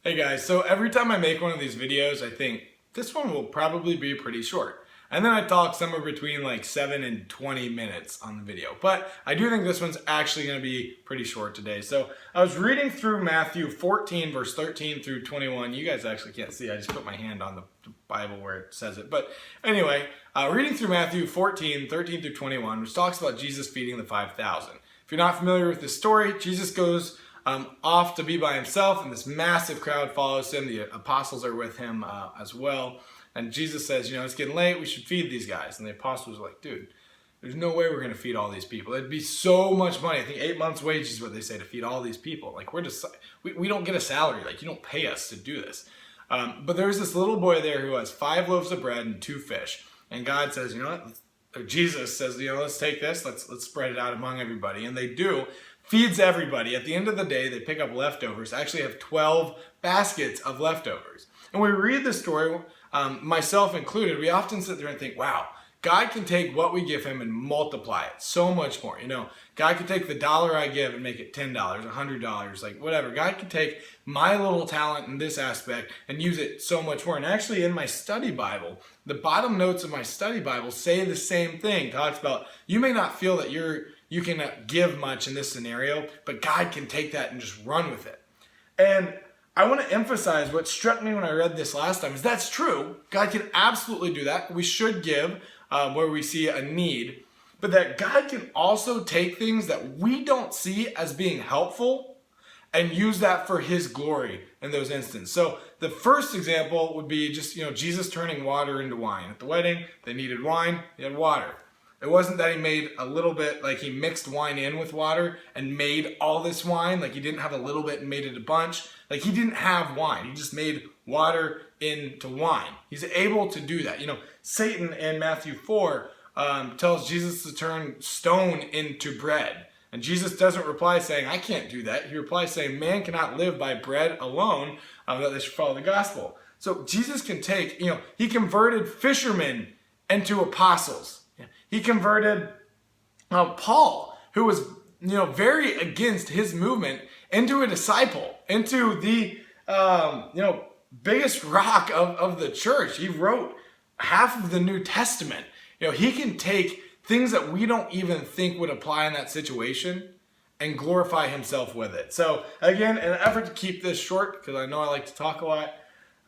Hey guys, so every time I make one of these videos, I think this one will probably be pretty short. And then I talk somewhere between like 7 and 20 minutes on the video. But I do think this one's actually going to be pretty short today. So I was reading through Matthew 14, verse 13 through 21. You guys actually can't see. I just put my hand on the Bible where it says it. But anyway, reading through Matthew 14, 13 through 21, which talks about Jesus feeding the 5,000. If you're not familiar with this story, Jesus goes off to be by himself, and this massive crowd follows him. The apostles are with him as well. And Jesus says, it's getting late, we should feed these guys. And the apostles are like, dude, there's no way we're going to feed all these people. It'd be so much money. I think 8 months' wages is what they say to feed all these people. Like, we don't get a salary. Like, you don't pay us to do this. But there's this little boy there who has 5 loaves of bread and 2 fish. And God says, or Jesus says, let's take this, let's spread it out among everybody. And they do. Feeds everybody. At the end of the day, they pick up leftovers. I actually have 12 baskets of leftovers. And when we read this story, myself included, we often sit there and think, wow, God can take what we give him and multiply it so much more. God can take the dollar I give and make it $10, $100, like whatever. God can take my little talent in this aspect and use it so much more. And actually in my study Bible, the bottom notes of my study Bible say the same thing. It talks about, you may not feel that you can give much in this scenario, but God can take that and just run with it. And I want to emphasize what struck me when I read this last time is that's true. God can absolutely do that. We should give where we see a need, but that God can also take things that we don't see as being helpful and use that for his glory in those instances. So the first example would be just, Jesus turning water into wine. At the wedding, they needed wine, he had water. It wasn't that he made a little bit, like he mixed wine in with water and made all this wine. Like he didn't have a little bit and made it a bunch. Like he didn't have wine. He just made water into wine. He's able to do that. Satan in Matthew 4 tells Jesus to turn stone into bread. And Jesus doesn't reply saying, I can't do that. He replies saying, man cannot live by bread alone, that they should follow the gospel. So Jesus can take, he converted fishermen into apostles. He converted Paul, who was, very against his movement, into a disciple, into the, biggest rock of the church. He wrote half of the New Testament. He can take things that we don't even think would apply in that situation and glorify himself with it. So again, in an effort to keep this short, because I know I like to talk a lot,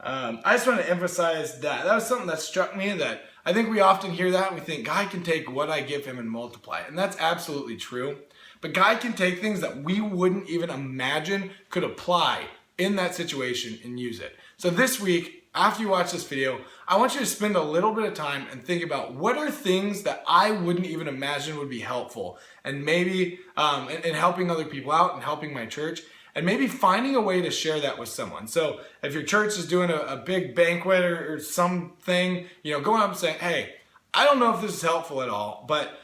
I just want to emphasize that. That was something that struck me, that I think we often hear that and we think God can take what I give him and multiply it. And that's absolutely true. But God can take things that we wouldn't even imagine could apply in that situation and use it. So this week, after you watch this video, I want you to spend a little bit of time and think about what are things that I wouldn't even imagine would be helpful, and maybe in helping other people out and helping my church, and maybe finding a way to share that with someone. So if your church is doing a big banquet or something, go up and say, hey, I don't know if this is helpful at all, but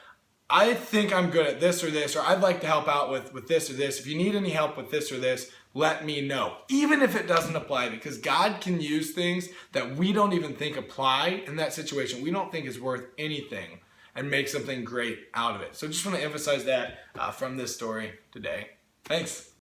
I think I'm good at this or this, or I'd like to help out with this or this. If you need any help with this or this, let me know. Even if it doesn't apply, because God can use things that we don't even think apply in that situation. We don't think is worth anything and make something great out of it. So just want to emphasize that from this story today. Thanks.